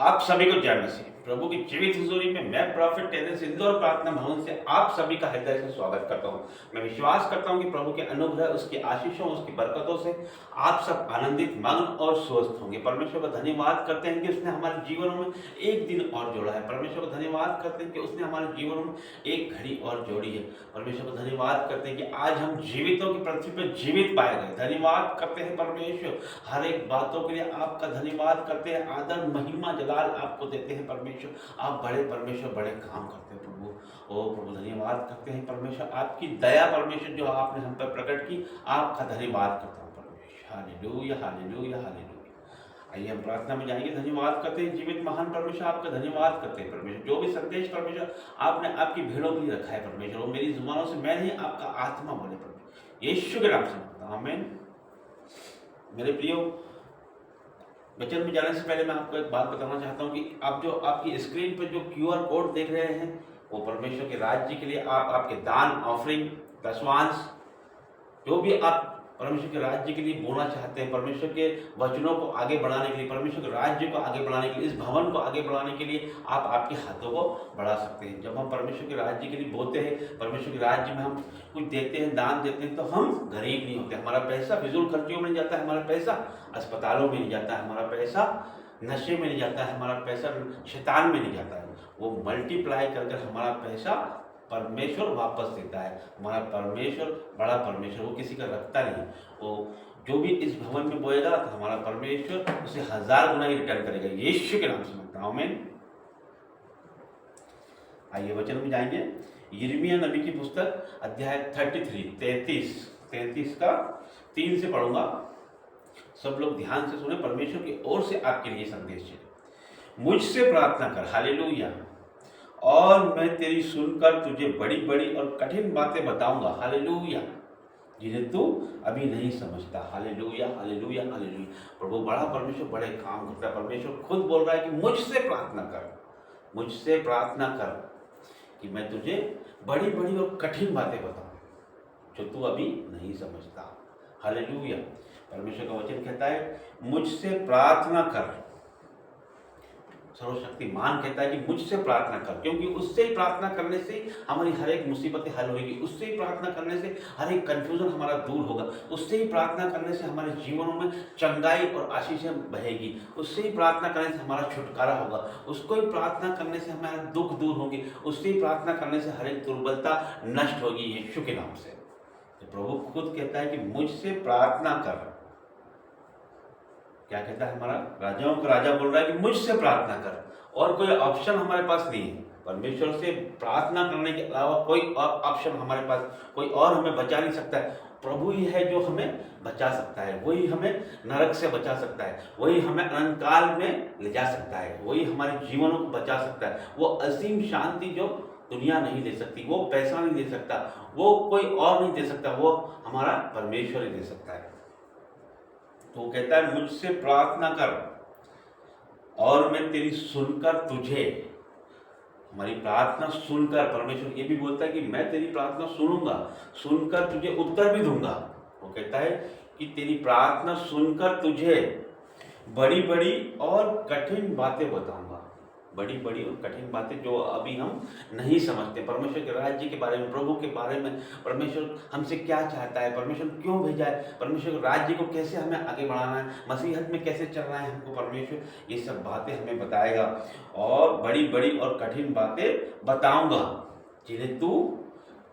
आप सभी को जय मसीह। प्रभु की जीवित हुजूरी में मैं प्रॉफिट टेरेंस इंदौर प्रार्थना भवन से आप सभी का हृदय से स्वागत करता हूं। मैं विश्वास करता हूं कि प्रभु के अनुग्रह, उसकी आशीषों, उसकी बरकतों से आप सब आनंदित, मग्न और स्वस्थ होंगे। परमेश्वर का धन्यवाद करते हैं कि उसने हमारे जीवनों में एक दिन और जोड़ा है। परमेश्वर का धन्यवाद करते हैं कि उसने हमारे जीवनों में एक घड़ी और जोड़ी है। परमेश्वर का धन्यवाद करते हैं कि आज हम जीवितों की पृथ्वी पर जीवित पाए गए। धन्यवाद करते हैं परमेश्वर, हर एक बातों के लिए आपका धन्यवाद करते हैं। आदर, महिमा, जलाल आपको देते हैं परमेश्वर। आप बड़े परमेश्वर, बड़े काम करते हैं प्रभु। ओ प्रभु, धन्यवाद करते हैं परमेश्वर, आपकी दया परमेश्वर जो आपने हम पर प्रकट की, आपका धन्यवाद करता हूँ परमेश्वर। Hallelujah, hallelujah, hallelujah. आइए हम प्रार्थना में जाएंगे। धन्यवाद करते हैं जीवित महान परमेश्वर, आपका धन्यवाद करते हैं परमेश्वर। जो भी संदेश परमेश्वर आपने आपकी भेड़ों के लिए रखा है परमेश्वर, वो मेरी जुबानों से मैं नहीं, आपका आत्मा बोले परमेश्वर, यीशु के नाम से मांगता हूं, आमीन। मेरे प्रियो, वचन में जाने से पहले मैं आपको एक बात बताना चाहता हूं कि आप जो आपकी स्क्रीन पर जो QR कोड देख रहे हैं, वो परमेश्वर के राज्य के लिए आप आपके दान, ऑफरिंग, दशवांश, जो भी आप परमेश्वर के राज्य के लिए बोलना चाहते हैं, परमेश्वर के वचनों को आगे बढ़ाने के लिए, परमेश्वर के राज्य को आगे बढ़ाने के लिए, इस भवन को आगे बढ़ाने के लिए आप आपके हाथों को बढ़ा सकते हैं। जब हम परमेश्वर के राज्य के लिए बोलते हैं, परमेश्वर के राज्य में हम कुछ देते हैं, दान देते हैं, तो हम गरीब नहीं होते। हमारा पैसा फिजूल खर्चियों में नहीं जाता है, हमारा पैसा अस्पतालों में नहीं जाता है, हमारा पैसा नशे में नहीं जाता है, हमारा पैसा शैतान में नहीं जाता है। वो मल्टीप्लाई कर हमारा पैसा परमेश्वर वापस देता है। हमारा परमेश्वर बड़ा परमेश्वर, वो किसी का रखता नहीं। वो जो भी इस भवन में बोएगा, तो हमारा परमेश्वर उसे 1000 गुना ही रिटर्न करेगा। यीशु के नाम से मांगता हूं, आमीन। आइए वचन में जाएंगे। यिर्मयाह नबी की पुस्तक अध्याय 33 का 3 से पढ़ूंगा। सब लोग ध्यान से सुने, परमेश्वर की ओर से आपके लिए संदेश है। मुझसे प्रार्थना कर, हालेलुया, और मैं तेरी सुनकर तुझे बड़ी बड़ी और कठिन बातें बताऊंगा, हालेलुया, जिन्हें तू अभी नहीं समझता। Hallelujah, hallelujah, hallelujah. प्रभु बड़ा परमेश्वर बड़े काम करता है। परमेश्वर खुद बोल रहा है कि मुझसे प्रार्थना कर, मुझसे प्रार्थना कर कि मैं तुझे बड़ी बड़ी और कठिन बातें बताऊं जो तू अभी नहीं समझता। हालेलुया। परमेश्वर का वचन कहता है मुझसे प्रार्थना कर। सर्वशक्तिमान कहता है कि मुझसे प्रार्थना कर, क्योंकि उससे ही प्रार्थना करने से हमारी हर एक मुसीबतें हल होगी। उससे ही प्रार्थना करने से हर एक कंफ्यूजन हमारा दूर होगा। उससे ही प्रार्थना करने से हमारे जीवनों में चंगाई और आशीषें बहेगी। उससे ही प्रार्थना करने से हमारा छुटकारा होगा। उसको ही प्रार्थना करने से हमारा दुख दूर होंगे। उससे ही प्रार्थना करने से हर एक दुर्बलता नष्ट होगी, यीशु के नाम से। तो प्रभु खुद कहता है कि मुझसे प्रार्थना कर। क्या कहता है? हमारा राजाओं का राजा बोल रहा है कि मुझसे प्रार्थना कर, और कोई ऑप्शन हमारे पास नहीं है। परमेश्वर से प्रार्थना करने के अलावा कोई और ऑप्शन हमारे पास, कोई और हमें बचा नहीं सकता है। प्रभु ही है जो हमें बचा सकता है, वही हमें नरक से बचा सकता है, वही हमें अनंत काल में ले जा सकता है, वही हमारे जीवनों को बचा सकता है। वो असीम शांति जो दुनिया नहीं दे सकती, वो पैसा नहीं दे सकता, वो कोई और नहीं दे सकता, वो हमारा परमेश्वर ही दे सकता है। तो कहता है मुझसे प्रार्थना कर और मैं तेरी सुनकर तुझे, हमारी प्रार्थना सुनकर, परमेश्वर ये भी बोलता है कि मैं तेरी प्रार्थना सुनूंगा, सुनकर तुझे उत्तर भी दूंगा। वो कहता है कि तेरी प्रार्थना सुनकर तुझे बड़ी बड़ी और कठिन बातें बताऊंगा। बड़ी बड़ी और कठिन बातें जो अभी हम नहीं समझते। परमेश्वर के राज्य के बारे में, प्रभु के बारे में, परमेश्वर हमसे क्या चाहता है, परमेश्वर क्यों भेजा है, परमेश्वर के राज्य को कैसे हमें आगे बढ़ाना है, मसीहत में कैसे चलना है हमको, परमेश्वर ये सब बातें हमें बताएगा। और बड़ी बड़ी और कठिन बातें बताऊंगा जिन्हें तू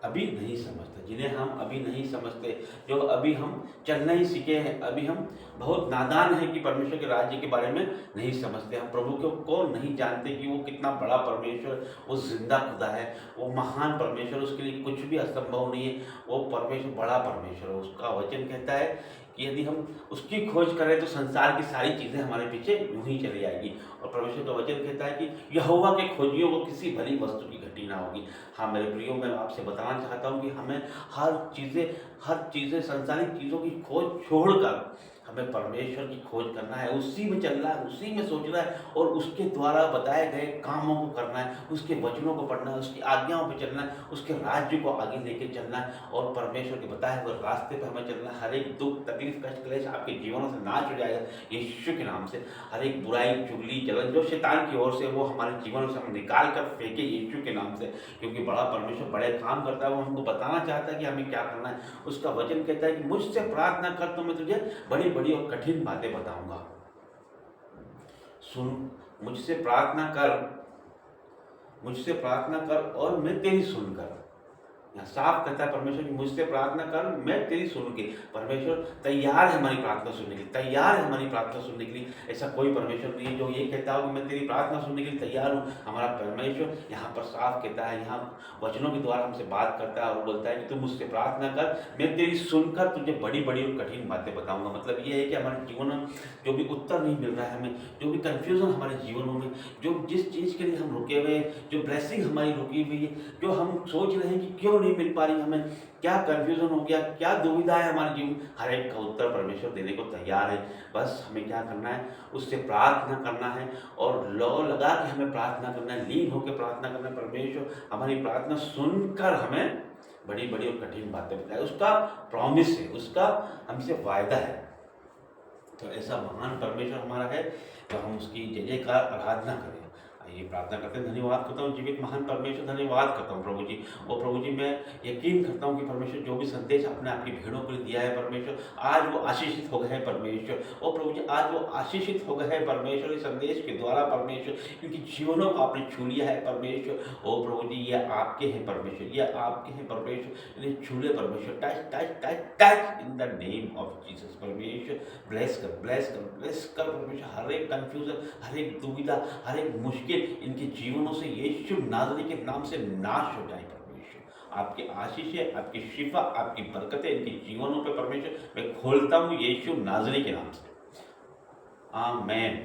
अभी नहीं समझते, जिन्हें हम अभी नहीं समझते, जो अभी हम चलना ही सीखे हैं। अभी हम बहुत नादान हैं कि परमेश्वर के राज्य के बारे में नहीं समझते। हम प्रभु को नहीं जानते कि वो कितना बड़ा परमेश्वर, वो जिंदा खुदा है, वो महान परमेश्वर, उसके लिए कुछ भी असंभव नहीं है। वो परमेश्वर बड़ा परमेश्वर है। उसका वचन कहता है कि यदि हम उसकी खोज करें तो संसार की सारी चीज़ें हमारे पीछे यूं ही चली आएगी। और परमेश्वर का वचन कहता है कि यहोवा के खोजियों को किसी भली वस्तु की घटी ना होगी। हाँ मेरे प्रियो, मैं आपसे बताना चाहता हूँ कि हमें हर चीज़ें संसारिक चीज़ों की खोज छोड़कर हमें परमेश्वर की खोज करना है, उसी में चलना है, उसी में सोचना है और उसके द्वारा बताए गए कामों को करना है, उसके वचनों को पढ़ना है, उसकी आज्ञाओं पे चलना है, उसके राज्य को आगे लेके चलना है और परमेश्वर के बताए हुए रास्ते पे हमें चलना है। हर एक दुख, तकलीफ, कष्ट, क्लेश आपके जीवनों से नाश हो जाएगा यीशु के नाम से। हर एक बुराई, चुगली, जलन जो शैतान की ओर से वो हमारे जीवनों से हम निकाल कर फेंके यीशु के नाम से, क्योंकि बड़ा परमेश्वर बड़े काम करता है, वो हमको बताना चाहता है कि हमें क्या करना है। उसका वचन कहता है कि मुझसे प्रार्थना कर तो मैं तुझे बड़ी बड़ी और कठिन बातें बताऊंगा। सुन, मुझसे प्रार्थना कर, मुझसे प्रार्थना कर और मैं तेरी सुनकर। यहाँ साफ कहता है परमेश्वर की मुझसे प्रार्थना कर, मैं तेरी सुनूंगी। परमेश्वर तैयार है हमारी प्रार्थना सुनने के लिए, तैयार है हमारी प्रार्थना सुनने के लिए। ऐसा कोई परमेश्वर नहीं है जो ये कहता हो कि मैं तेरी प्रार्थना सुनने के लिए तैयार हूँ। हमारा परमेश्वर यहाँ पर साफ कहता है, यहाँ वचनों के द्वारा हमसे बात करता है और बोलता है कि तू मुझसे प्रार्थना कर, मैं तेरी सुनकर तुझे बड़ी बड़ी और कठिन बातें बताऊंगा। मतलब ये है कि हमारे जीवन में जो भी उत्तर नहीं मिल रहा है, हमें जो भी कन्फ्यूजन हमारे जीवनों में, जो जिस चीज़ के लिए हम रुके हुए हैं, जो ब्लेसिंग हमारी रुकी हुई है, जो हम सोच रहे हैं कि क्यों नहीं मिल पा रही, हमें क्या कन्फ्यूजन हो गया, क्या दुविधा है हमारे जीवन, हर एक का उत्तर परमेश्वर देने को तैयार है। बस हमें क्या करना है, उससे प्रार्थना करना है और लौ लगा के हमें प्रार्थना करना है, लीन होकर प्रार्थना करना है। परमेश्वर हमारी प्रार्थना सुनकर हमें बड़ी बड़ी और कठिन बातें बताए, उसका प्रॉमिस है, उसका हमसे वायदा है। तो ऐसा महान परमेश्वर हमारा है, तो हम उसकी जय जयकार आराधना करें। आइए प्रार्थना करते हैं। धन्यवाद करता हूँ जीवित महान परमेश्वर, धन्यवाद करता हूँ प्रभु जी। और प्रभु जी मैं यकीन करता हूँ कि परमेश्वर जो भी संदेश आपने आपकी भीड़ों को दिया है परमेश्वर, आज वो आशीषित हो गए हैं परमेश्वर। और प्रभु जी आज वो आशीषित हो गए हैं परमेश्वर इस संदेश के द्वारा परमेश्वर, क्योंकि जीवनों को आपने छू लिया है परमेश्वर। ओ प्रभु जी ये आपके हैं परमेश्वर, ये आपके हैं परमेश्वर, इन्हें छू ले परमेश्वर। Touch touch touch touch in the name of Jesus परमेश्वर। ब्लेस कर, ब्लेस कर, ब्लेस कर परमेश्वर। हर एक कन्फ्यूजन, हर एक दुविधा, हर एक मुश्किल इनके जीवनों से यीशु नाज़री के नाम से नाश हो जाए परमेश्वर। आपकी आशीष है, आपकी शिफा, आपकी बरकतें इनके जीवनों पे परमेश्वर मैं खोलता हूँ यीशु नाज़री के नाम से। आमीन।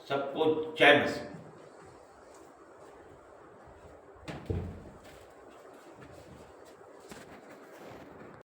सबको जय मसीह।